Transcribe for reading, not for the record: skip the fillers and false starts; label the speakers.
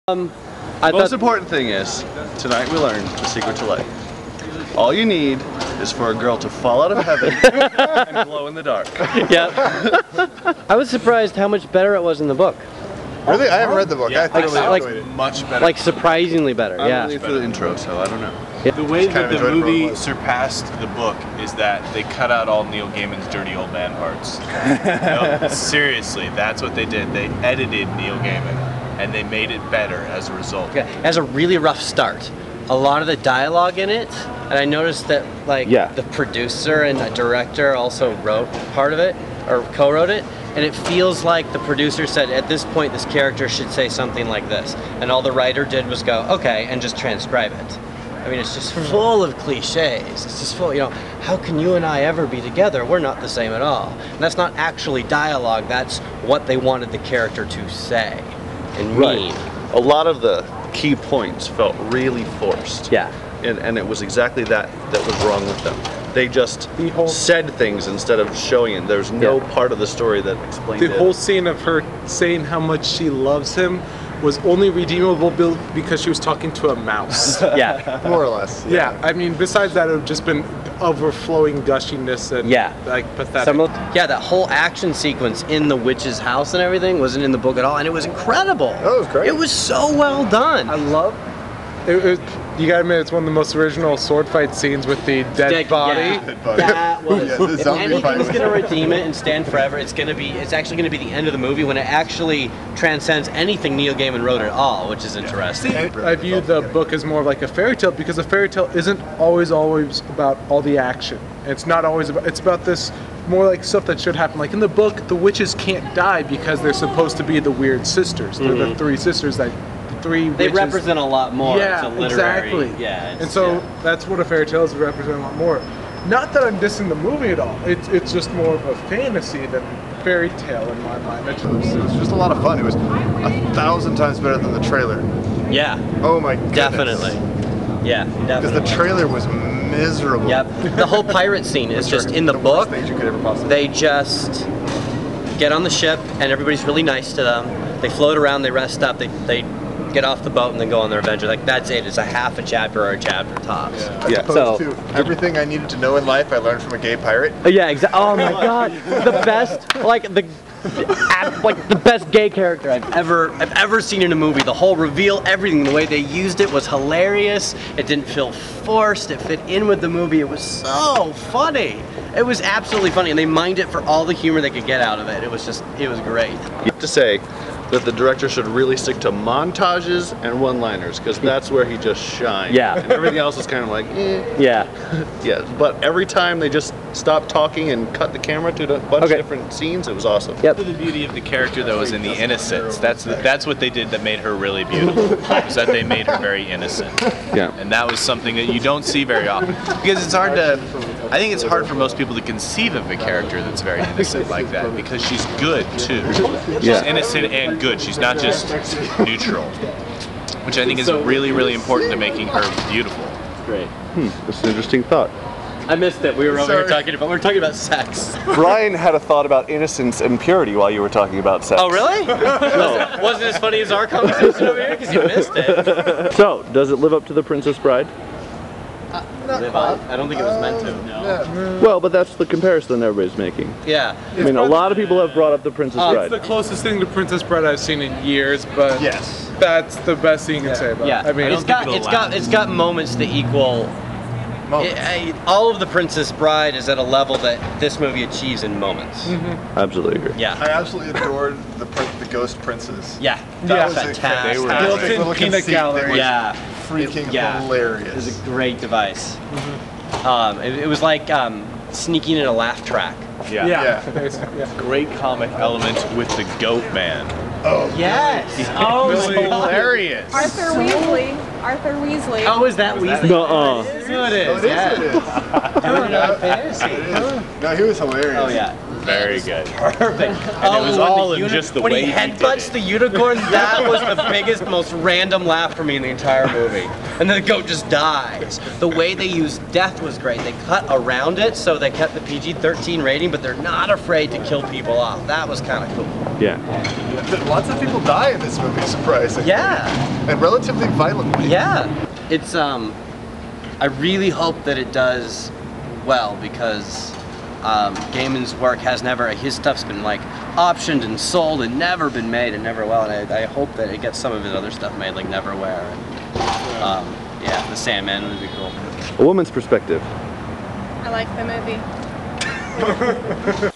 Speaker 1: The most important thing is, tonight we learned the secret to life. All you need is for a girl to fall out of heaven and glow in the dark.
Speaker 2: Yep. I was surprised how much better it was in the book.
Speaker 3: Really? I haven't read the book.
Speaker 4: Yeah,
Speaker 3: I thoroughly enjoyed it.
Speaker 4: much better.
Speaker 2: Like surprisingly better,
Speaker 1: I'm
Speaker 2: yeah.
Speaker 1: only through the intro, so I don't know.
Speaker 4: The way that the
Speaker 3: enjoyed it for what it
Speaker 4: movie
Speaker 3: was.
Speaker 4: surpassed the book is that they cut out all Neil Gaiman's dirty old man parts. No, seriously, that's what they did. They edited Neil Gaiman, and they made it better as a result.
Speaker 2: Okay. It has a really rough start. A lot of the dialogue in it, and I noticed that the producer and the director also wrote part of it, or co-wrote it, and it feels like the producer said, at this point this character should say something like this, and all the writer did was go, okay, and just transcribe it. I mean, it's just full of cliches. It's just full, how can you and I ever be together? We're not the same at all. And that's not actually dialogue, that's what they wanted the character to say and mean.
Speaker 1: A lot of the key points felt really forced.
Speaker 2: Yeah.
Speaker 1: And it was exactly that was wrong with them. They just said things instead of showing it. There's no part of the story that explained it.
Speaker 5: The whole scene of her saying how much she loves him was only redeemable because she was talking to a mouse.
Speaker 2: Yeah.
Speaker 3: More or less.
Speaker 5: Yeah, I mean, besides that, it would have just been overflowing gushiness and pathetic.
Speaker 2: That whole action sequence in the witch's house and everything wasn't in the book at all, and it was incredible.
Speaker 3: Oh, it was great.
Speaker 2: It was so well done.
Speaker 5: I love it. You gotta admit, it's one of the most original sword fight scenes with the dead body.
Speaker 3: Dead body.
Speaker 2: That was.
Speaker 3: the
Speaker 2: If
Speaker 3: zombie fight
Speaker 2: anything's
Speaker 3: was
Speaker 2: gonna redeem it and stand forever, it's actually gonna be the end of the movie when it actually transcends anything Neil Gaiman wrote at all, which is interesting.
Speaker 5: I view the book as more of like a fairy tale because a fairy tale isn't always about all the action. It's not always about. It's about this more like stuff that should happen. Like in the book, the witches can't die because they're supposed to be the weird sisters. They're the three sisters that. They
Speaker 2: represent a lot more.
Speaker 5: Yeah,
Speaker 2: it's a literary,
Speaker 5: exactly.
Speaker 2: Yeah,
Speaker 5: and so that's what a fairy tale is. It represents a lot more. Not that I'm dissing the movie at all. It's just more of a fantasy than fairy tale in my mind.
Speaker 3: It was just a lot of fun. It was 1,000 times better than the trailer.
Speaker 2: Yeah.
Speaker 3: Oh my goodness.
Speaker 2: Definitely. Yeah,
Speaker 3: Because
Speaker 2: definitely.
Speaker 3: the trailer was miserable.
Speaker 2: Yep. The whole pirate scene is just in the book.
Speaker 3: Worst things you could ever possibly.
Speaker 2: They just get on the ship and everybody's really nice to them. They float around, they rest up, they get off the boat and then go on their adventure. Like that's it. It's a half a chapter or a chapter tops.
Speaker 3: As opposed to everything I needed to know in life I learned from a gay pirate.
Speaker 2: Yeah, exactly. Oh my god, the best, the best gay character I've ever seen in a movie. The whole reveal, everything, the way they used it was hilarious. It didn't feel forced. It fit in with the movie. It was so funny. It was absolutely funny, and they mined it for all the humor they could get out of it. It was great.
Speaker 1: You have to say that the director should really stick to montages and one-liners, because that's where he just shines.
Speaker 2: Yeah.
Speaker 1: And everything else is kind of like, eh.
Speaker 2: Yeah.
Speaker 1: Yeah, but every time they just stopped talking and cut the camera to a bunch of different scenes, it was awesome.
Speaker 2: Yep.
Speaker 4: The beauty of the character, though, is in the innocence. That's what they did that made her really beautiful. Was that they made her very innocent.
Speaker 1: Yeah.
Speaker 4: And that was something that you don't see very often, because it's hard to. I think it's hard for most people to conceive of a character that's very innocent like that, because she's good too. She's innocent and good. She's not just neutral, which I think is really, really important to making her beautiful.
Speaker 2: Great.
Speaker 1: That's an interesting thought.
Speaker 2: I missed it. We were over here talking about sex.
Speaker 1: Brian had a thought about innocence and purity while you were talking about sex.
Speaker 2: Oh really? No. Wasn't as funny as our conversation over here because you missed it.
Speaker 1: So, does it live up to The Princess Bride?
Speaker 2: I don't think it was meant to. No.
Speaker 1: Well, but that's the comparison everybody's making.
Speaker 2: Yeah.
Speaker 1: I mean, a lot of people have brought up The Princess Bride.
Speaker 5: It's the closest thing to Princess Bride I've seen in years, but
Speaker 3: Yes.
Speaker 5: that's the best thing you can say about it.
Speaker 2: Yeah.
Speaker 5: I mean,
Speaker 2: it's got moments that equal. All of The Princess Bride is at a level that this movie achieves in moments.
Speaker 1: Absolutely agree.
Speaker 2: Yeah.
Speaker 3: I absolutely adored the ghost princes.
Speaker 2: Yeah.
Speaker 3: That was
Speaker 2: fantastic.
Speaker 3: They were
Speaker 5: Built-in
Speaker 3: little
Speaker 5: peanut
Speaker 3: conceit that
Speaker 5: gallery.
Speaker 3: was
Speaker 2: Yeah.
Speaker 3: freaking
Speaker 2: It
Speaker 3: hilarious.
Speaker 2: was a great device. It was like sneaking in a laugh track.
Speaker 4: Yeah.
Speaker 5: Yeah.
Speaker 4: Great comic element with the goat man.
Speaker 2: Yes.
Speaker 4: Oh, it was hilarious.
Speaker 6: Arthur Weasley. Arthur Weasley.
Speaker 2: Oh, is that Weasley?
Speaker 1: Nuh-uh.
Speaker 2: It is.
Speaker 3: Oh, it is.
Speaker 2: Yeah.
Speaker 3: It is. No, he was hilarious.
Speaker 2: Oh yeah.
Speaker 4: very good.
Speaker 2: Perfect.
Speaker 4: And it was all in just the
Speaker 2: when
Speaker 4: way
Speaker 2: he
Speaker 4: he did
Speaker 2: headbutts
Speaker 4: it.
Speaker 2: the unicorn, that was the biggest, most random laugh for me in the entire movie. And then the goat just dies. The way they used death was great. They cut around it, so they kept the PG-13 rating, but they're not afraid to kill people off. That was kind of cool.
Speaker 7: Yeah.
Speaker 3: Lots of people die in this movie, surprisingly.
Speaker 2: Yeah.
Speaker 3: And relatively violently.
Speaker 2: Yeah. It's, I really hope that it does well, because Gaiman's work has never, his stuff's been like optioned and sold and never been made and never well, and I hope that it gets some of his other stuff made, like Neverwhere, and yeah, The Sandman would be cool.
Speaker 7: A woman's perspective.
Speaker 6: I like the movie.